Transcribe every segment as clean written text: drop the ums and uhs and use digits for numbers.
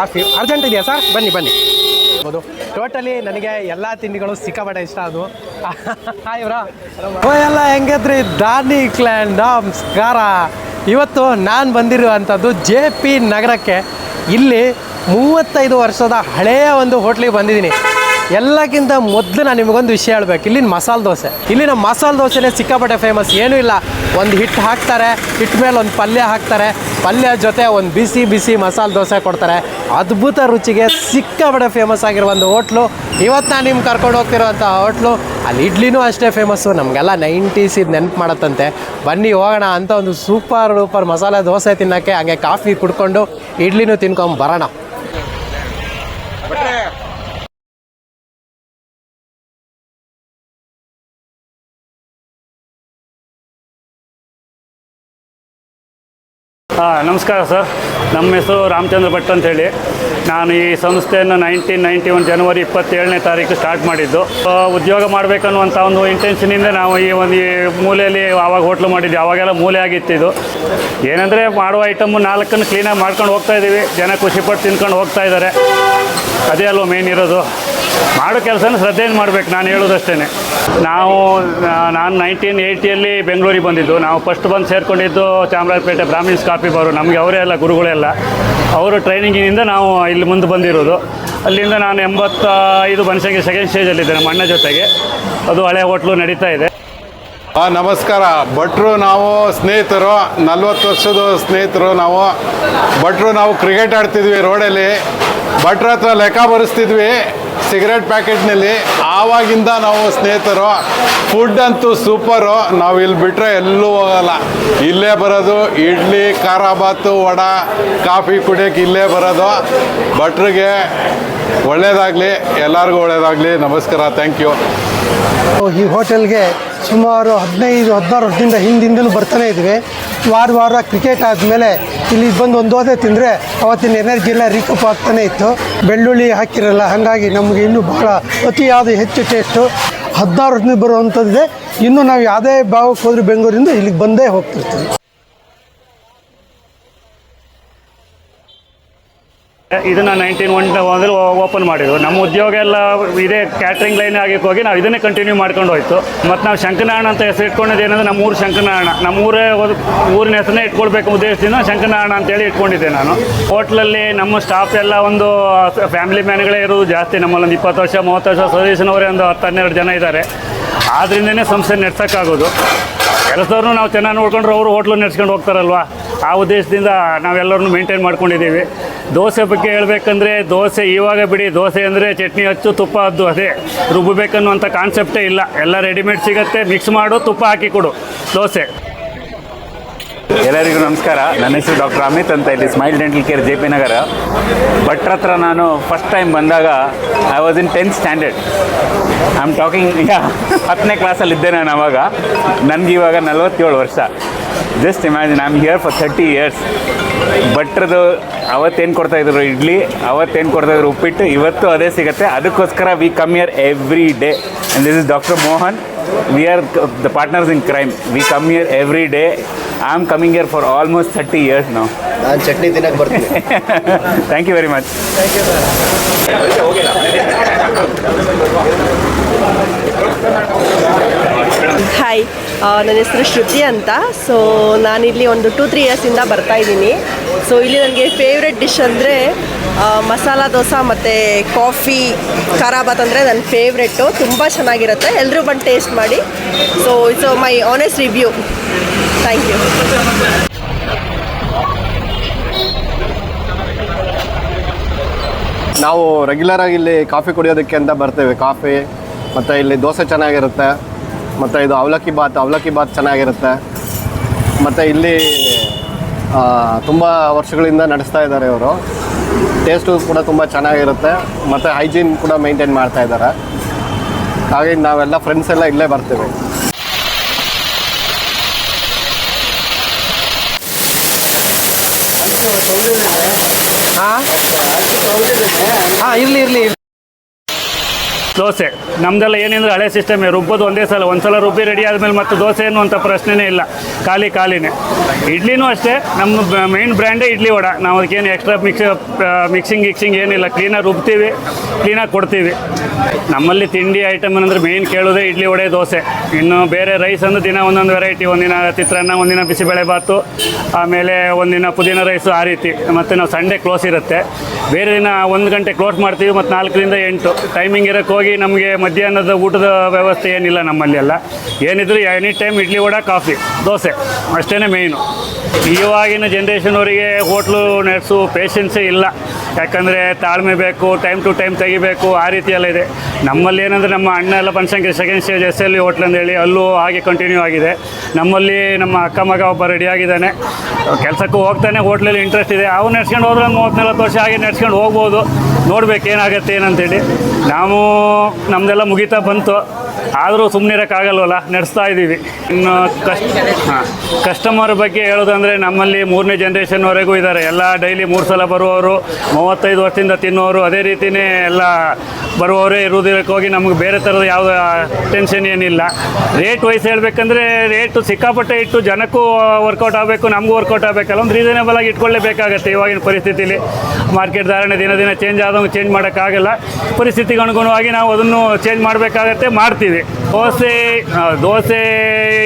Coffee urgent ಇದೆಯಾ sir? ಬನ್ನಿ ಬನ್ನಿ. ಹೌದು, ಟೋಟಲಿ ನನಗೆ ಎಲ್ಲ ತಿಂಡಿಗಳು ಸಿಕ್ಕಾಪಟ್ಟೆ ಇಷ್ಟ. ಅದು ಇವರಾ ಎಲ್ಲ ಹೆಂಗಿದ್ರಿ? ದಾನಿ ಕ್ಲ್ಯಾನ್ ನಮಸ್ಕಾರ. ಇವತ್ತು ನಾನು ಬಂದಿರುವಂಥದ್ದು JP ನಗರಕ್ಕೆ. ಇಲ್ಲಿ 35 ವರ್ಷದ ಹಳೆಯ ಒಂದು ಹೋಟ್ಲಿಗೆ ಬಂದಿದ್ದೀನಿ. ಎಲ್ಲಕ್ಕಿಂತ ಮೊದಲು ನಾನು ನಿಮಗೊಂದು ವಿಷಯ ಹೇಳ್ಬೇಕು. ಇಲ್ಲಿನ ಮಸಾಲೆ ದೋಸೆ, ಇಲ್ಲಿನ ಮಸಾಲೆ ದೋಸೆನೇ ಸಿಕ್ಕಾಪಟ್ಟೆ ಫೇಮಸ್. ಏನೂ ಇಲ್ಲ, ಒಂದು ಹಿಟ್ಟು ಹಾಕ್ತಾರೆ, ಹಿಟ್ಟು ಮೇಲೆ ಒಂದು ಪಲ್ಯ ಹಾಕ್ತಾರೆ, ಪಲ್ಯ ಜೊತೆ ಒಂದು ಬಿಸಿ ಬಿಸಿ ಮಸಾಲೆ ದೋಸೆ ಕೊಡ್ತಾರೆ. ಅದ್ಭುತ ರುಚಿಗೆ ಸಿಕ್ಕಾಪಟ್ಟೆ ಫೇಮಸ್ ಆಗಿರೋ ಒಂದು ಹೋಟ್ಲು. ಇವತ್ತು ನಾನು ನಿಮ್ಗೆ ಕರ್ಕೊಂಡು ಹೋಗ್ತಿರೋಂಥ ಹೋಟ್ಲು. ಅಲ್ಲಿ ಇಡ್ಲಿನೂ ಅಷ್ಟೇ ಫೇಮಸ್ಸು. ನಮಗೆಲ್ಲ 90s ಇದು ನೆನಪು ಮಾಡತ್ತಂತೆ. ಬನ್ನಿ ಹೋಗೋಣ ಅಂತ ಒಂದು ಸೂಪರ್ ಡೂಪರ್ ಮಸಾಲೆ ದೋಸೆ ತಿನ್ನೋಕ್ಕೆ, ಹಾಗೆ ಕಾಫಿ ಕುಡ್ಕೊಂಡು ಇಡ್ಲಿನೂ ತಿನ್ಕೊಂಡು ಬರೋಣ. ನಮಸ್ಕಾರ ಸರ್. ನಮ್ಮ ಹೆಸರು ರಾಮಚಂದ್ರ ಭಟ್ ಅಂತೇಳಿ. ನಾನು ಈ ಸಂಸ್ಥೆಯನ್ನು 1991 ಜನವರಿ 27ನೇ ತಾರೀಕು ಸ್ಟಾರ್ಟ್ ಮಾಡಿದ್ದು. ಉದ್ಯೋಗ ಮಾಡಬೇಕನ್ನುವಂಥ ಒಂದು ಇಂಟೆನ್ಷನಿಂದ ನಾವು ಈ ಮೂಲೆಯಲ್ಲಿ ಆವಾಗ ಹೋಟ್ಲು ಮಾಡಿದ್ವಿ. ಆವಾಗೆಲ್ಲ ಮೂಲೆ ಆಗಿತ್ತಿದ್ದು. ಏನಂದರೆ ಮಾಡುವ ಐಟಮ್ಮು 4 ಕ್ಲೀನಾಗಿ ಮಾಡ್ಕೊಂಡು ಹೋಗ್ತಾಯಿದ್ದೀವಿ. ಜನ ಖುಷಿಪಟ್ಟು ತಿನ್ಕೊಂಡು ಹೋಗ್ತಾ ಇದ್ದಾರೆ. ಅದೇ ಅಲ್ವ ಮೇನ್ ಇರೋದು. ಮಾಡೋ ಕೆಲಸನ ಶ್ರದ್ಧೆಯಿಂದ ಮಾಡಬೇಕು. ನಾನು ಹೇಳೋದಷ್ಟೇ. ನಾನು 1980ಯಲ್ಲಿ ಬೆಂಗಳೂರಿಗೆ ಬಂದಿದ್ದು. ನಾವು ಫಸ್ಟ್ ಬಂದು ಸೇರಿಕೊಂಡಿದ್ದು ಚಾಮರಾಜಪೇಟೆ ಬ್ರಾಹ್ಮಿನ್ಸ್ ಕಾಫಿ ಬಾರು. ನಮಗೆ ಅವರೇ ಅಲ್ಲ ಗುರುಗಳೆಲ್ಲ. ಅವರು ಟ್ರೈನಿಂಗಿನಿಂದ ನಾವು ಇಲ್ಲಿ ಮುಂದೆ ಬಂದಿರೋದು. ಅಲ್ಲಿಂದ ನಾನು 85 ಬನಶಂಕರಿ ಸೆಕೆಂಡ್ ಸ್ಟೇಜಲ್ಲಿದ್ದೆ ನಮ್ಮ ಅಣ್ಣ ಜೊತೆಗೆ. ಅದು ಹಳೆ ಹೋಟ್ಲು ನಡೀತಾ ಇದೆ. ನಮಸ್ಕಾರ. ಭಟ್ರು ನಾವು ಸ್ನೇಹಿತರು, 40 ವರ್ಷದ ಸ್ನೇಹಿತರು ನಾವು. ಭಟ್ರು ನಾವು ಕ್ರಿಕೆಟ್ ಆಡ್ತಿದ್ವಿ ರೋಡಲ್ಲಿ. ಭಟ್ರ ಹತ್ರ ಲೆಕ್ಕ ಬರೆಸ್ತಿದ್ವಿ ಸಿಗರೇಟ್ ಪ್ಯಾಕೆಟ್ನಲ್ಲಿ. ಆವಾಗಿಂದ ನಾವು ಸ್ನೇಹಿತರು. ಫುಡ್ ಅಂತೂ ಸೂಪರು. ನಾವು ಇಲ್ಲಿ ಬಿಟ್ಟರೆ ಎಲ್ಲೂ ಹೋಗಲ್ಲ. ಇಲ್ಲೇ ಬರೋದು. ಇಡ್ಲಿ, ಖಾರ ಬಾತು, ವಡೆ, ಕಾಫಿ ಕುಡಿಯೋಕ್ಕೆ ಇಲ್ಲೇ ಬರೋದು. ಭಟ್ರಿಗೆ ಒಳ್ಳೆಯದಾಗಲಿ, ಎಲ್ಲರಿಗೂ ಒಳ್ಳೆಯದಾಗಲಿ. ನಮಸ್ಕಾರ, ಥ್ಯಾಂಕ್ ಯು. ಈ ಹೋಟೆಲ್ಗೆ ಸುಮಾರು 15-16 ವರ್ಷದಿಂದ ಹಿಂದಿಂದಲೂ ಬರ್ತಾನೆ ಇದ್ವಿ. ವಾರ ಕ್ರಿಕೆಟ್ ಆದಮೇಲೆ ಇಲ್ಲಿ ಬಂದು ಒಂದು ದೋಸೆ ತಿಂದರೆ ಅವತ್ತಿನ ಎನರ್ಜಿ ಎಲ್ಲ ರಿಕಪ್ ಆಗ್ತಾನೆ ಇತ್ತು. ಬೆಳ್ಳುಳ್ಳಿ ಹಾಕಿರಲ್ಲ, ಹಾಗಾಗಿ ನಮಗೆ ಇನ್ನೂ ಭಾಳ ಅತಿಯಾದ ಹೆಚ್ಚು ಟೇಸ್ಟು. 16 ವರ್ಷದಿಂದ ಬರುವಂಥದ್ದಿದೆ. ಇನ್ನೂ ನಾವು ಯಾವುದೇ ಭಾಗಕ್ಕೆ ಹೋದರೂ ಬೆಂಗಳೂರಿಂದ ಇಲ್ಲಿಗೆ ಬಂದೇ ಹೋಗ್ತಿರ್ತೀವಿ. ಇದನ್ನು 1991 ಓಪನ್ ಮಾಡಿದ್ರು. ನಮ್ಮ ಉದ್ಯೋಗ ಎಲ್ಲ ಇದೇ ಕ್ಯಾಟ್ರಿಂಗ್ ಲೈನ್ ಆಗಕ್ಕೆ ಹೋಗಿ ನಾವು ಇದನ್ನೇ ಕಂಟಿನ್ಯೂ ಮಾಡ್ಕೊಂಡು ಹೋಯ್ತು. ಮತ್ತು ನಾವು ಶಂಕರನಾರಾಯಣ ಅಂತ ಹೆಸರು ಇಟ್ಕೊಂಡಿದ್ದು ಏನಂದರೆ ನಮ್ಮ ಊರು ಶಂಕರನಾರಾಯಣ. ನಮ್ಮ ಊರಿನ ಹೆಸರನ್ನೇ ಇಟ್ಕೊಳ್ಬೇಕು ಉದ್ದೇಶದಿಂದ ಶಂಕರನಾರಾಯಣ ಅಂತೇಳಿ ಇಟ್ಕೊಂಡಿದ್ದೆ ನಾನು. ಹೋಟ್ಲಲ್ಲಿ ನಮ್ಮ ಸ್ಟಾಫ್ ಎಲ್ಲ ಒಂದು ಫ್ಯಾಮಿಲಿ ಮ್ಯಾನ್ಗಳೇ ಇರೋದು ಜಾಸ್ತಿ. ನಮ್ಮಲ್ಲೊಂದು 20 ವರ್ಷ 30 ವರ್ಷ ಸರ್ವಿಸ್ನವರೇ ಒಂದು 10-12 ಜನ ಇದ್ದಾರೆ. ಆದ್ದರಿಂದನೇ ಸಂಸ್ಥೆ ನಡೆಸೋಕ್ಕಾಗೋದು. ಕೆಲಸದವ್ರನ್ನೂ ನಾವು ಚೆನ್ನಾಗಿ ನೋಡ್ಕೊಂಡ್ರೆ ಅವರು ಹೋಟ್ಲು ನಡೆಸ್ಕೊಂಡು ಹೋಗ್ತಾರಲ್ವ. ಆ ಉದ್ದೇಶದಿಂದ ನಾವೆಲ್ಲರನ್ನೂ ಮೇಂಟೈನ್ ಮಾಡ್ಕೊಂಡಿದ್ದೀವಿ. ದೋಸೆ ಬಗ್ಗೆ ಹೇಳಬೇಕಂದ್ರೆ, ದೋಸೆ ಇವಾಗ ಬಿಡಿ, ದೋಸೆ ಅಂದರೆ ಚಟ್ನಿ ಹಚ್ಚು ತುಪ್ಪ ಹದ್ದು, ಅದೇ ರುಬ್ಬಬೇಕನ್ನುವಂಥ ಕಾನ್ಸೆಪ್ಟೇ ಇಲ್ಲ. ಎಲ್ಲ ರೆಡಿಮೇಡ್ ಸಿಗುತ್ತೆ, ಮಿಕ್ಸ್ ಮಾಡು, ತುಪ್ಪ ಹಾಕಿ ಕೊಡು ದೋಸೆ. ಎಲ್ಲರಿಗೂ ನಮಸ್ಕಾರ. ನನ್ನ ಹೆಸರು ಡಾಕ್ಟರ್ ಅಮಿತ್ ಅಂತ. ಇಲ್ಲಿ smile dental care JP Nagar. ಭಟ್ರ ಹತ್ರ ನಾನು ಫಸ್ಟ್ ಟೈಮ್ ಬಂದಾಗ I was in 10th standard. I am talking 10ನೇ ಕ್ಲಾಸಲ್ಲಿದ್ದೆ ನಾನು ಆವಾಗ. ನನಗಿವಾಗ 47 ವರ್ಷ. Just imagine, I am here for 30 years. ಭಟ್ರದ್ದು ಅವತ್ತೇನು ಕೊಡ್ತಾಯಿದ್ರು ಇಡ್ಲಿ, ಅವತ್ತೇನು ಕೊಡ್ತಾಯಿದ್ರು ಉಪ್ಪಿಟ್ಟು, ಇವತ್ತು ಅದೇ ಸಿಗುತ್ತೆ. ಅದಕ್ಕೋಸ್ಕರ we come here every day. And this is doctor Mohan. We are the partners in crime. We come here every day. I am coming here for almost 30 years now. ನಾನು ಚಟ್ನಿ ತಿನ್ನಕ್ಕೆ ಬರ್ತೀನಿ. Thank you very much. Thank you sir. Hi, ನನ್ನ ಹೆಸರು ಶ್ರುತಿ ಅಂತ. So ನಾನಿಲ್ಲಿ ಒಂದು 2-3 ಇಯರ್ಸಿಂದ ಬರ್ತಾಯಿದ್ದೀನಿ. So ಇಲ್ಲಿ ನನಗೆ ಫೇವ್ರೆಟ್ ಡಿಶ್ ಅಂದರೆ ಮಸಾಲ ದೋಸೆ ಮತ್ತು ಕಾಫಿ ಖಾರಾಬಾತ್ ಅಂದರೆ ನನ್ನ ಫೇವ್ರೆಟ್ಟು. ತುಂಬ ಚೆನ್ನಾಗಿರುತ್ತೆ. ಎಲ್ಲರೂ ಬಂದು ಟೇಸ್ಟ್ ಮಾಡಿ. So it's my honest review. Thank you. ನಾವು ರೆಗ್ಯುಲರಾಗಿ ಇಲ್ಲಿ ಕಾಫಿ ಕುಡಿಯೋದಕ್ಕೆ ಅಂತ ಬರ್ತೇವೆ. ಕಾಫಿ ಮತ್ತು ಇಲ್ಲಿ ದೋಸೆ ಚೆನ್ನಾಗಿರುತ್ತೆ. ಮತ್ತು ಇದು ಅವಲಕ್ಕಿ ಬಾತ್ ಚೆನ್ನಾಗಿರುತ್ತೆ. ಮತ್ತು ಇಲ್ಲಿ ತುಂಬ ವರ್ಷಗಳಿಂದ ನಡೆಸ್ತಾ ಇದ್ದಾರೆ ಇವರು. ಟೇಸ್ಟು ಕೂಡ ತುಂಬ ಚೆನ್ನಾಗಿರುತ್ತೆ. ಮತ್ತು ಹೈಜೀನ್ ಕೂಡ ಮೇಂಟೈನ್ ಮಾಡ್ತಾ ಇದ್ದಾರೆ. ಹಾಗಾಗಿ ನಾವೆಲ್ಲ ಫ್ರೆಂಡ್ಸ್ ಎಲ್ಲ ಇಲ್ಲೇ ಬರ್ತೀವಿ. ಹಾಂ ಇರಲಿ ದೋಸೆ ನಮ್ಮದೆಲ್ಲ ಏನೆಂದರೆ ಹಳೆ ಸಿಸ್ಟಮೇ, ರುಬ್ಬೋದು ಒಂದೇ ಸಲ, ಒಂದು ಸಲ ರುಬ್ಬಿ ರೆಡಿ ಆದಮೇಲೆ ಮತ್ತು ದೋಸೆ ಅನ್ನುವಂಥ ಪ್ರಶ್ನೆನೇ ಇಲ್ಲ, ಖಾಲಿನೇ. ಇಡ್ಲಿನೂ ಅಷ್ಟೇ, ನಮ್ಮ ಮೇನ್ ಬ್ರ್ಯಾಂಡೇ ಇಡ್ಲಿ ವಡ. ನಾವು ಅದಕ್ಕೇನು ಎಕ್ಸ್ಟ್ರಾ ಮಿಕ್ಸಿಂಗ್ ಏನಿಲ್ಲ, ಕ್ಲೀನಾಗಿ ರುಬ್ತೀವಿ, ಕ್ಲೀನಾಗಿ ಕೊಡ್ತೀವಿ. ನಮ್ಮಲ್ಲಿ ತಿಂಡಿ ಐಟಮ್ ಅಂದರೆ ಮೇನ್ ಕೇಳೋದೇ ಇಡ್ಲಿ ವಡೆ ದೋಸೆ. ಇನ್ನು ಬೇರೆ ರೈಸ್ ಅಂದರೆ ದಿನ ಒಂದೊಂದು ವೆರೈಟಿ, ಒಂದಿನ ಚಿತ್ರಾನ್ನ, ಒಂದಿನ ಬಿಸಿಬೇಳೆಬಾತು, ಆಮೇಲೆ ಒಂದಿನ ಪುದೀನ ರೈಸು, ಆ ರೀತಿ. ಮತ್ತು ನಾವು ಸಂಡೇ ಕ್ಲೋಸ್ ಇರುತ್ತೆ, ಬೇರೆ ದಿನ 1 ಗಂಟೆ ಕ್ಲೋಸ್ ಮಾಡ್ತೀವಿ, ಮತ್ತು 4ರಿಂದ 8 ಟೈಮಿಂಗ್ ಇರೋಕ್ಕೆ ಹೋಗಿ ನಮಗೆ ಮಧ್ಯಾಹ್ನದ ಊಟದ ವ್ಯವಸ್ಥೆ ಏನಿಲ್ಲ ನಮ್ಮಲ್ಲಿ ಎಲ್ಲ. ಏನಿದ್ರು any time idli vada coffee dosa ಅಷ್ಟೇ ಮೇಯ್ನು. ಇವಾಗಿನ ಜನ್ರೇಷನ್ವರಿಗೆ ಹೋಟ್ಲು ನಡೆಸೋ ಪೇಷನ್ಸೇ ಇಲ್ಲ, ಯಾಕಂದರೆ ತಾಳ್ಮೆ ಬೇಕು, ಟೈಮ್ ಟು ಟೈಮ್ ತೆಗಿಬೇಕು, ಆ ರೀತಿ ಎಲ್ಲ ಇದೆ. ನಮ್ಮಲ್ಲಿ ಏನಂದರೆ ನಮ್ಮ ಅಣ್ಣ ಎಲ್ಲ Banashankari second stage SL hotel ಅಂತೇಳಿ ಅಲ್ಲೂ ಹಾಗೆ ಕಂಟಿನ್ಯೂ ಆಗಿದೆ. ನಮ್ಮಲ್ಲಿ ನಮ್ಮ ಅಕ್ಕ ಮಗ ಒಬ್ಬ ರೆಡಿಯಾಗಿದ್ದಾನೆ, ಕೆಲಸಕ್ಕೂ ಹೋಗ್ತಾನೆ, ಹೋಟ್ಲಲ್ಲಿ ಇಂಟ್ರೆಸ್ಟ್ ಇದೆ. ಅವ್ನು ನಡ್ಸ್ಕೊಂಡು ಹೋದ್ರೆ 30-40 ವರ್ಷ ಹಾಗೆ ನಡ್ಸ್ಕೊಂಡು ಹೋಗ್ಬೋದು, ನೋಡ್ಬೇಕು ಏನಾಗುತ್ತೆ ಏನಂತೇಳಿ. ನಾವು ನಮ್ಮದೆಲ್ಲ ಮುಗಿತಾ ಬಂತು, ಆದರೂ ಸುಮ್ಮನೆ ಇರೋಕ್ಕಾಗಲ್ವಲ್ಲ, ನಡೆಸ್ತಾ ಇದ್ದೀವಿ. ಇನ್ನು ಕಸ್ಟಮರ್ ಬಗ್ಗೆ ಹೇಳೋದಂದರೆ ನಮ್ಮಲ್ಲಿ 3ನೇ ಜನ್ರೇಷನ್ವರೆಗೂ ಇದ್ದಾರೆ. ಎಲ್ಲ ಡೈಲಿ 3 ಸಲ ಬರುವವರು, 35 ವರ್ಷದಿಂದ ತಿನ್ನೋರು, ಅದೇ ರೀತಿಯೇ ಎಲ್ಲ ಬರುವವರೇ ಇರುವುದಕ್ಕೆ ಹೋಗಿ ನಮಗೆ ಬೇರೆ ಥರದ ಯಾವುದೇ ಟೆನ್ಷನ್ ಏನಿಲ್ಲ. ರೇಟ್ ವೈಸ್ ಹೇಳಬೇಕಂದ್ರೆ ರೇಟು ಸಿಕ್ಕಾಪಟ್ಟೆ ಇಟ್ಟು ಜನಕ್ಕೂ ವರ್ಕೌಟ್ ಆಗಬೇಕು, ನಮಗೂ ವರ್ಕೌಟ್ ಆಗಬೇಕಲ್ಲ, ಒಂದು ರೀಸನೇಬಲ್ ಆಗಿ ಇಟ್ಕೊಳ್ಳೇಬೇಕಾಗತ್ತೆ. ಇವಾಗಿನ ಪರಿಸ್ಥಿತಿಲಿ ಮಾರ್ಕೆಟ್ ಧಾರಣೆ ದಿನ ಚೇಂಜ್ ಆದಂಗೆ ಚೇಂಜ್ ಮಾಡೋಕ್ಕಾಗಲ್ಲ. ಪರಿಸ್ಥಿತಿಗೆ ಅನುಗುಣವಾಗಿ ನಾವು ಅದನ್ನು ಚೇಂಜ್ ಮಾಡಬೇಕಾಗತ್ತೆ, ಮಾಡ್ತೀವಿ. ದೋಸೆ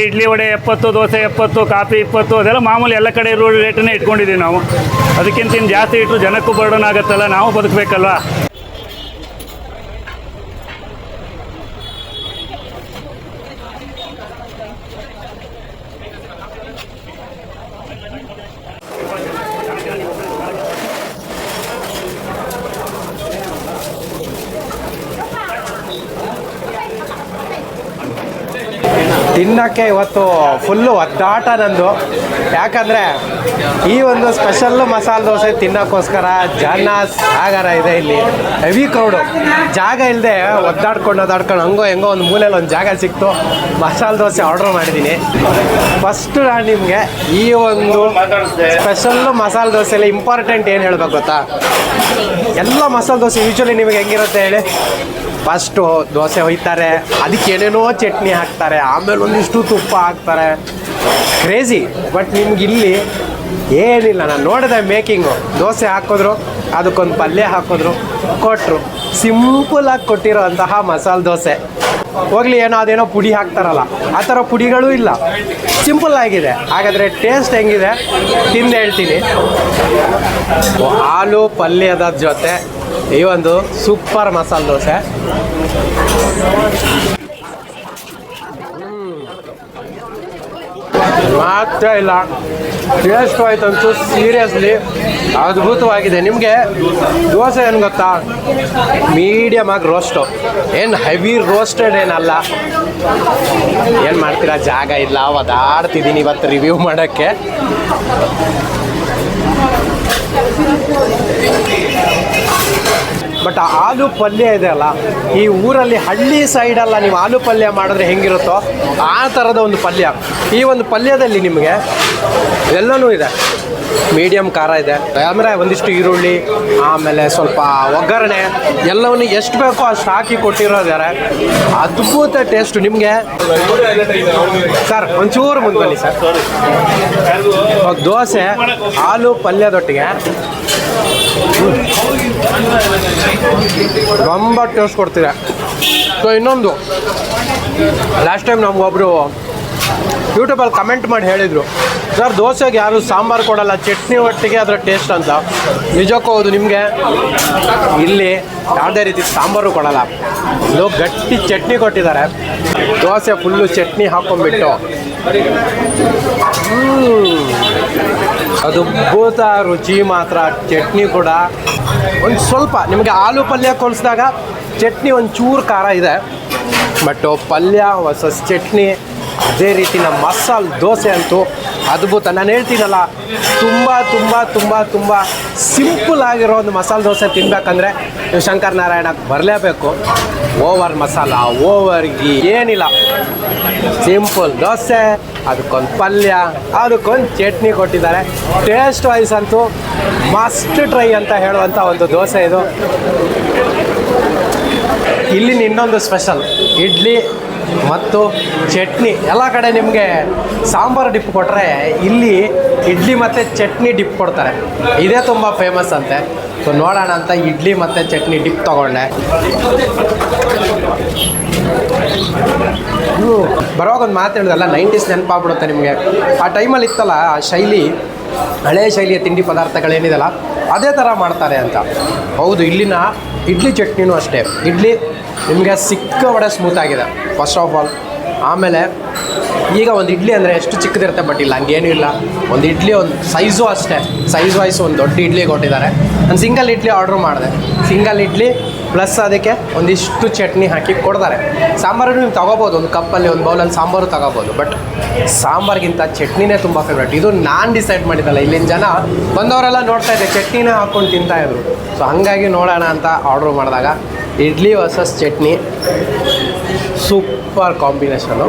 ಇಡ್ಲಿ ವಡೆ 70, ದೋಸೆ 70, ಕಾಫಿ 20, ಅದೆಲ್ಲ ಮಾಮೂಲಿ ಎಲ್ಲ ಕಡೆ ಇರೋ ರೇಟನ್ನೇ ಇಟ್ಕೊಂಡಿದ್ದೀವಿ ನಾವು. ಅದಕ್ಕಿಂತ ಇನ್ನು ಜಾಸ್ತಿ ಇಟ್ಟರು ಜನಕ್ಕೂ ಬರ್ಡನ್ ಆಗುತ್ತಲ್ಲ, ನಾವು ಬದುಕಬೇಕಲ್ವ. ತಿನ್ನೋಕ್ಕೆ ಇವತ್ತು ಫುಲ್ಲು ಒದ್ದಾಟ ನಂದು. ಯಾಕಂದರೆ ಈ ಒಂದು ಸ್ಪೆಷಲ್ಲು ಮಸಾಲೆ ದೋಸೆ ತಿನ್ನೋಕ್ಕೋಸ್ಕರ ಜನ ಸಾಗರ ಇದೆ. ಇಲ್ಲಿ ಹೆವಿ ಕ್ರೌಡು, ಜಾಗ ಇಲ್ಲದೆ ಒದ್ದಾಡ್ಕೊಂಡು ಹಂಗೋ ಹೆಂಗೋ ಒಂದು ಮೂಲೆಯಲ್ಲಿ ಒಂದು ಜಾಗ ಸಿಕ್ತು, ಮಸಾಲೆ ದೋಸೆ ಆರ್ಡ್ರ್ ಮಾಡಿದ್ದೀನಿ. ಫಸ್ಟು ನಾನು ನಿಮಗೆ ಈ ಒಂದು ಸ್ಪೆಷಲ್ಲು ಮಸಾಲೆ ದೋಸೆಯಲ್ಲಿ ಇಂಪಾರ್ಟೆಂಟ್ ಏನು ಹೇಳ್ಬೇಕು ಗೊತ್ತಾ? ಎಲ್ಲ ಮಸಾಲೆ ದೋಸೆ ಯೂಶ್ವಲಿ ನಿಮಗೆ ಹೆಂಗಿರುತ್ತೆ ಹೇಳಿ, ಫಸ್ಟು ದೋಸೆ ಹೊಯ್ತಾರೆ, ಅದಕ್ಕೆ ಏನೇನೋ ಚಟ್ನಿ ಹಾಕ್ತಾರೆ, ಆಮೇಲೆ ಒಂದಿಷ್ಟು ತುಪ್ಪ ಹಾಕ್ತಾರೆ, ಕ್ರೇಜಿ. ಬಟ್ ನಿಮ್ಗೆ ಇಲ್ಲಿ ಏನಿಲ್ಲ, ನಾನು ನೋಡಿದೆ ಮೇಕಿಂಗು. ದೋಸೆ ಹಾಕಿದ್ರು, ಅದಕ್ಕೊಂದು ಪಲ್ಯ ಹಾಕಿದ್ರು, ಕೊಟ್ಟರು. ಸಿಂಪಲಾಗಿ ಕೊಟ್ಟಿರೋ ಅಂತಹ ಮಸಾಲೆ ದೋಸೆ. ಹೋಗಲಿ ಏನೋ ಅದೇನೋ ಪುಡಿ ಹಾಕ್ತಾರಲ್ಲ, ಆ ಥರ ಪುಡಿಗಳೂ ಇಲ್ಲ, ಸಿಂಪಲ್ ಆಗಿದೆ. ಹಾಗಾದರೆ ಟೇಸ್ಟ್ ಹೆಂಗಿದೆ ತಿಂದು ಹೇಳ್ತೀನಿ. ಹಾಲು ಪಲ್ಯದ ಜೊತೆ ಈ ಒಂದು ಸೂಪರ್ ಮಸಾಲೆ ದೋಸೆ. ಮಾತ್ರ ಇಲ್ಲ, ಟೇಸ್ಟ್ ಆಯ್ತಂತೂ ಸೀರಿಯಸ್ಲಿ ಅದ್ಭುತವಾಗಿದೆ. ನಿಮಗೆ ದೋಸೆ ಏನು ಗೊತ್ತಾ, ಮೀಡಿಯಮ್ ಆಗಿ ರೋಸ್ಟು, ಏನು ಹೆವಿ ರೋಸ್ಟೆಡ್ ಏನಲ್ಲ. ಏನು ಮಾಡ್ತೀರಾ, ಜಾಗ ಇಲ್ಲ, ಒದಾಡ್ತಿದ್ದೀನಿ ಇವತ್ತು ರಿವ್ಯೂ ಮಾಡೋಕ್ಕೆ. ಬಟ್ ಆಲೂ ಪಲ್ಯ ಇದೆ ಅಲ್ಲ, ಈ ಊರಲ್ಲಿ ಹಳ್ಳಿ ಸೈಡಲ್ಲ ನೀವು ಆಲೂ ಪಲ್ಯ ಮಾಡಿದ್ರೆ ಹೆಂಗಿರುತ್ತೋ ಆ ಥರದ ಒಂದು ಪಲ್ಯ. ಈ ಒಂದು ಪಲ್ಯದಲ್ಲಿ ನಿಮಗೆ ಎಲ್ಲನೂ ಇದೆ. ಮೀಡಿಯಮ್ ಖಾರ ಇದೆ, ಅಂದರೆ ಒಂದಿಷ್ಟು ಈರುಳ್ಳಿ, ಆಮೇಲೆ ಸ್ವಲ್ಪ ಒಗ್ಗರಣೆ, ಎಲ್ಲವನ್ನು ಎಷ್ಟು ಬೇಕೋ ಅಷ್ಟು ಹಾಕಿ ಕೊಟ್ಟಿರೋದಾರೆ. ಅದ್ಭುತ ಟೇಸ್ಟು. ನಿಮಗೆ ಸರ್ ಒಂಚೂರು ಮುಂದೆ ಬನ್ನಿ ಸರ್. ದೋಸೆ ಆಲೂ ಪಲ್ಯದೊಟ್ಟಿಗೆ ತುಂಬ ಟೇಸ್ಟ್ ಕೊಡ್ತಿದೆ. ಸೊ ಇನ್ನೊಂದು, ಲಾಸ್ಟ್ ಟೈಮ್ ನಮಗೊಬ್ಬರು ಯೂಟ್ಯೂಬಲ್ಲಿ ಕಮೆಂಟ್ ಮಾಡಿ ಹೇಳಿದರು, ಸರ್ ದೋಸೆಗೆ ಯಾರು ಸಾಂಬಾರು ಕೊಡಲ್ಲ, ಚಟ್ನಿ ಒಟ್ಟಿಗೆ ಅದರ ಟೇಸ್ಟ್ ಅಂತ. ನಿಜಕ್ಕೂ ಹೌದು. ನಿಮಗೆ ಇಲ್ಲಿ ಯಾವುದೇ ರೀತಿ ಸಾಂಬಾರು ಕೊಡಲ್ಲ, ಇದು ಗಟ್ಟಿ ಚಟ್ನಿ ಕೊಟ್ಟಿದ್ದಾರೆ. ದೋಸೆ ಫುಲ್ಲು ಚಟ್ನಿ ಹಾಕೊಂಡ್ಬಿಟ್ಟು ಅದ್ಭುತ ರುಚಿ ಮಾತ್ರ. ಚಟ್ನಿ ಕೂಡ ಒಂದು ಸ್ವಲ್ಪ ನಿಮಗೆ ಆಲೂ ಪಲ್ಯ ಕೊಲಿಸಿದಾಗ ಚಟ್ನಿ ಒಂಚೂರು ಖಾರ ಇದೆ, ಬಟ್ ಪಲ್ಯ ವರ್ಸಸ್ ಚಟ್ನಿ ಅದೇ ರೀತಿ ನಮ್ಮ ಮಸಾಲೆ ದೋಸೆ ಅಂತೂ ಅದ್ಭುತ. ನಾನು ಹೇಳ್ತೀನಲ್ಲ, ತುಂಬ ತುಂಬ ತುಂಬ ತುಂಬ ಸಿಂಪಲ್ ಆಗಿರೋ ಒಂದು ಮಸಾಲೆ ದೋಸೆ ತಿನ್ನಬೇಕಂದ್ರೆ ನೀವು ಶಂಕರ್ ನಾರಾಯಣಕ್ಕೆ ಬರಲೇಬೇಕು. ಓವರ್ ಮಸಾಲ, ಓವರ್ ಗೀ ಏನಿಲ್ಲ, ಸಿಂಪಲ್ ದೋಸೆ, ಅದಕ್ಕೊಂದು ಪಲ್ಯ, ಅದಕ್ಕೊಂದು ಚಟ್ನಿ ಕೊಟ್ಟಿದ್ದಾರೆ. ಟೇಸ್ಟ್ ವೈಸ್ ಅಂತೂ ಮಸ್ಟ್ ಟ್ರೈ ಅಂತ ಹೇಳುವಂಥ ಒಂದು ದೋಸೆ ಇದು. ಇಲ್ಲಿನ ಇನ್ನೊಂದು ಸ್ಪೆಷಲ್ ಇಡ್ಲಿ ಮತ್ತು ಚಟ್ನಿ. ಎಲ್ಲ ಕಡೆ ನಿಮಗೆ ಸಾಂಬಾರು ಡಿಪ್ ಕೊಟ್ಟರೆ ಇಲ್ಲಿ ಇಡ್ಲಿ ಮತ್ತು ಚಟ್ನಿ ಡಿಪ್ ಕೊಡ್ತಾರೆ. ಇದೇ ತುಂಬ ಫೇಮಸ್ ಅಂತೆ. ಸೊ ನೋಡೋಣ ಅಂತ ಇಡ್ಲಿ ಮತ್ತು ಚಟ್ನಿ ಡಿಪ್ ತೊಗೊಂಡೆ. ಬರುವಾಗ ಒಂದು ಮಾತು ಹೇಳಿದಲ್ಲ, 90s ನೆನಪಾಗ್ಬಿಡುತ್ತೆ ನಿಮಗೆ. ಆ ಟೈಮಲ್ಲಿ ಇತ್ತಲ್ಲ ಆ ಶೈಲಿ, ಹಳೆಯ ಶೈಲಿಯ ತಿಂಡಿ ಪದಾರ್ಥಗಳೇನಿದೆಲ್ಲ ಅದೇ ಥರ ಮಾಡ್ತಾರೆ ಅಂತ. ಹೌದು, ಇಲ್ಲಿನ ಇಡ್ಲಿ ಚಟ್ನಿನೂ ಅಷ್ಟೇ. ಇಡ್ಲಿ ನಿಮಗೆ ಸಿಕ್ಕಾಪಟ್ಟೆ ಸ್ಮೂತಾಗಿದೆ ಫಸ್ಟ್ ಆಫ್ ಆಲ್. ಆಮೇಲೆ ಈಗ ಒಂದು ಇಡ್ಲಿ ಅಂದರೆ ಎಷ್ಟು ಚಿಕ್ಕದಿರುತ್ತೆ, ಬಟ್ ಇಲ್ಲ ಹಂಗೇನೂ ಇಲ್ಲ. ಒಂದು ಇಡ್ಲಿ ಒಂದು ಸೈಜು ಅಷ್ಟೇ, ಸೈಜ್ ವೈಸು ಒಂದು ದೊಡ್ಡ ಇಡ್ಲಿ ಕೊಟ್ಟಿದ್ದಾರೆ. ನಾನು ಸಿಂಗಲ್ ಇಡ್ಲಿ ಆರ್ಡ್ರ್ ಮಾಡಿದೆ. ಸಿಂಗಲ್ ಇಡ್ಲಿ ಪ್ಲಸ್ ಅದಕ್ಕೆ ಒಂದಿಷ್ಟು ಚಟ್ನಿ ಹಾಕಿ ಕೊಡ್ತಾರೆ. ಸಾಂಬಾರು ನೀವು ತೊಗೋಬೋದು, ಒಂದು ಕಪ್ಪಲ್ಲಿ ಒಂದು ಬೌಲಲ್ಲಿ ಸಾಂಬಾರು ತೊಗೋಬೋದು. ಬಟ್ ಸಾಂಬಾರಿಗಿಂತ ಚಟ್ನಿನೇ ತುಂಬ ಫೇವ್ರೇಟ್. ಇದು ನಾನು ಡಿಸೈಡ್ ಮಾಡಿದ್ದಲ್ಲ, ಇಲ್ಲಿನ ಜನ ಬಂದವರೆಲ್ಲ ನೋಡ್ತಾ ಇದ್ದೆ ಚಟ್ನಿನೇ ಹಾಕ್ಕೊಂಡು ತಿಂತಾಯಿದ್ರು. ಸೊ ಹಾಗಾಗಿ ನೋಡೋಣ ಅಂತ ಆರ್ಡ್ರ್ ಮಾಡಿದಾಗ idli versus chutney super combination.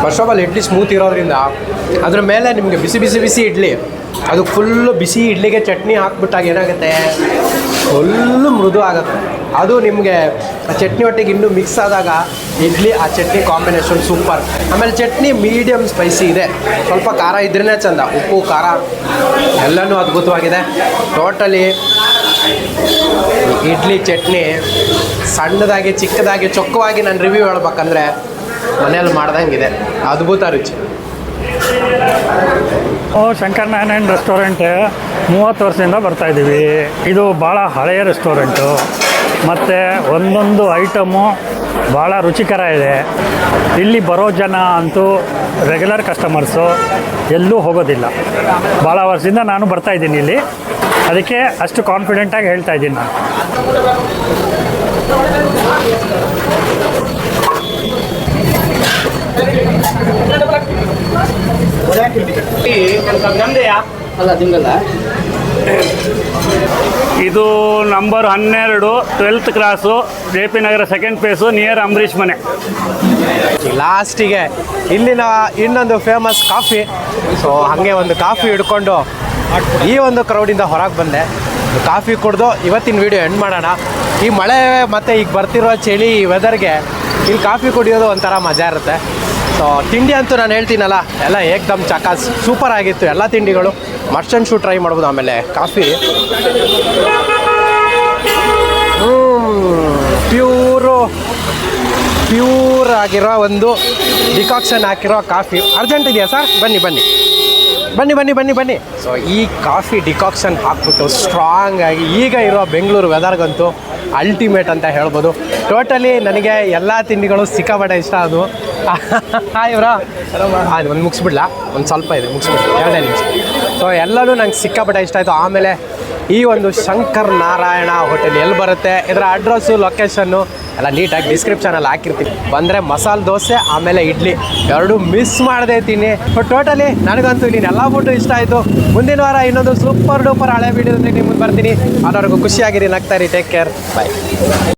First of all idli smooth ಇರೋದ್ರಿಂದ ಅದ್ರ ಮೇಲೆ ನಿಮಗೆ ಬಿಸಿ ಬಿಸಿ ಬಿಸಿ ಇಡ್ಲಿ, ಅದು ಫುಲ್ಲು ಬಿಸಿ ಇಡ್ಲಿಗೆ ಚಟ್ನಿ ಹಾಕ್ಬಿಟ್ಟಾಗ ಏನಾಗುತ್ತೆ, ಫುಲ್ಲು ಮೃದು ಆಗುತ್ತೆ. ಅದು ನಿಮಗೆ ಆ ಚಟ್ನಿ ಒಟ್ಟಿಗೆ ಇನ್ನೂ ಮಿಕ್ಸ್ ಆದಾಗ ಇಡ್ಲಿ ಆ ಚಟ್ನಿ ಕಾಂಬಿನೇಷನ್ ಸೂಪರ್. ಆಮೇಲೆ ಚಟ್ನಿ ಮೀಡಿಯಮ್ ಸ್ಪೈಸಿ ಇದೆ, ಸ್ವಲ್ಪ ಖಾರ ಇದ್ರೇ ಚೆಂದ. ಉಪ್ಪು ಖಾರ ಎಲ್ಲನೂ ಅದ್ಭುತವಾಗಿದೆ. ಟೋಟಲಿ ಇಡ್ಲಿ ಚಟ್ನಿ ಸಣ್ಣದಾಗಿ ಚಿಕ್ಕದಾಗಿ ಚೊಕ್ಕವಾಗಿ ನಾನು ರಿವ್ಯೂ ಹೇಳ್ಬೇಕಂದ್ರೆ ಮನೇಲಿ ಮಾಡ್ದಂಗಿದೆ. ಅದ್ಭುತ ರುಚಿ. ಶಂಕರ್ ನಾರಾಯಣ್ ರೆಸ್ಟೋರೆಂಟ್ 30 ವರ್ಷದಿಂದ ಬರ್ತಾಯಿದ್ದೀವಿ. ಇದು ಭಾಳ ಹಳೆಯ ರೆಸ್ಟೋರೆಂಟು ಮತ್ತು ಒಂದೊಂದು ಐಟಮು ಭಾಳ ರುಚಿಕರ ಇದೆ. ಇಲ್ಲಿ ಬರೋ ಜನ ಅಂತೂ ರೆಗ್ಯುಲರ್ ಕಸ್ಟಮರ್ಸು, ಎಲ್ಲೂ ಹೋಗೋದಿಲ್ಲ. ಭಾಳ ವರ್ಷದಿಂದ ನಾನು ಬರ್ತಾಯಿದ್ದೀನಿ ಇಲ್ಲಿ, ಅದಕ್ಕೆ ಅಷ್ಟು ಕಾನ್ಫಿಡೆಂಟಾಗಿ ಹೇಳ್ತಾ ಇದ್ದೀನಿ ನಾನು. ಇದು ನಂಬರ್ 12 12th ಕ್ರಾಸು, JP ನಗರ 2nd ಫೇಸು, ನಿಯರ್ ಅಂಬರೀಷ್ ಮನೆ. ಲಾಸ್ಟಿಗೆ ಇಲ್ಲಿನ ಇನ್ನೊಂದು ಫೇಮಸ್ ಕಾಫಿ. ಸೊ ಹಾಗೆ ಒಂದು ಕಾಫಿ ಹಿಡ್ಕೊಂಡು ಈ ಒಂದು ಕ್ರೌಡಿಂದ ಹೊರಗೆ ಬಂದೆ. ಕಾಫಿ ಕುಡಿದು ಇವತ್ತಿನ ವೀಡಿಯೋ ಎಂಡ್ ಮಾಡೋಣ. ಈ ಮಳೆ ಮತ್ತು ಈಗ ಬರ್ತಿರೋ ಚಳಿ ವೆದರ್ಗೆ ಇಲ್ಲಿ ಕಾಫಿ ಕುಡಿಯೋದು ಒಂಥರ ಮಜಾ ಇರುತ್ತೆ. ಸೊ ತಿಂಡಿ ಅಂತೂ ನಾನು ಹೇಳ್ತೀನಲ್ಲ, ಎಲ್ಲ ಏಕ್ದಮ್ ಚಕಾಸ್ ಸೂಪರ್ ಆಗಿತ್ತು ಎಲ್ಲ ತಿಂಡಿಗಳು. ಮಸ್ಟನ್ ಶೂ ಟ್ರೈ ಮಾಡ್ಬೋದು. ಆಮೇಲೆ ಕಾಫಿ ಪ್ಯೂರ್ ಆಗಿರೋ ಒಂದು ಡಿಕಾಕ್ಷನ್ ಹಾಕಿರೋ ಕಾಫಿ. ಅರ್ಜೆಂಟ್ ಇದೆಯಾ ಸರ್? ಬನ್ನಿ ಬನ್ನಿ ಬನ್ನಿ ಬನ್ನಿ ಬನ್ನಿ ಬನ್ನಿ. ಸೊ ಈ ಕಾಫಿ ಡಿಕಾಕ್ಷನ್ ಹಾಕ್ಬಿಟ್ಟು ಸ್ಟ್ರಾಂಗ್ ಆಗಿ ಈಗ ಇರೋ ಬೆಂಗಳೂರು ವೆದರ್ಗಂತೂ ಅಲ್ಟಿಮೇಟ್ ಅಂತ ಹೇಳ್ಬೋದು. ಟೋಟಲಿ ನನಗೆ ಎಲ್ಲ ತಿಂಡಿಗಳು ಸಿಕ್ಕಾಪಟ್ಟೆ ಇಷ್ಟ. ಅದು ಇವರಾ ಅದು ಒಂದು ಮುಗಿಸ್ಬಿಡ್ಲಾ, ಒಂದು ಸ್ವಲ್ಪ ಇದೆ ಮುಗಿಸ್ಬಿಡ್ಲಿ, 2 ನಿಮಿಷ. ಸೊ ಎಲ್ಲನೂ ನಂಗೆ ಸಿಕ್ಕಾಪಟ್ಟೆ ಇಷ್ಟ ಆಯಿತು. ಆಮೇಲೆ ಈ ಒಂದು ಶಂಕರ್ ನಾರಾಯಣ ಹೋಟೆಲ್ ಎಲ್ಲಿ ಬರುತ್ತೆ, ಇದರ ಅಡ್ರೆಸ್ಸು ಲೊಕೇಶನ್ನು ಎಲ್ಲ ನೀಟಾಗಿ ಡಿಸ್ಕ್ರಿಪ್ಷನಲ್ಲಿ ಹಾಕಿರ್ತೀನಿ. ಬಂದರೆ ಮಸಾಲೆ ದೋಸೆ ಆಮೇಲೆ ಇಡ್ಲಿ ಎರಡೂ ಮಿಸ್ ಮಾಡದೇ ತಿನ್ನಿ. ಟೋಟಲಿ ನನಗಂತೂ ಇಲ್ಲಿ ಎಲ್ಲ ಫುಡ್ಡು ಇಷ್ಟ ಆಯಿತು. ಮುಂದಿನ ವಾರ ಇನ್ನೊಂದು ಸೂಪರ್ ಡೂಪರ್ ಹಳೆ ವೀಡಿಯೋದಲ್ಲಿ ನಿಮ್ಮ ಮುಂದೆ ಬರ್ತೀನಿ. ಅನ್ನೋರ್ಗೂ ಖುಷಿಯಾಗಿರಿ, ನಗ್ತಾರಿ. ಟೇಕ್ ಕೇರ್, ಬಾಯ್.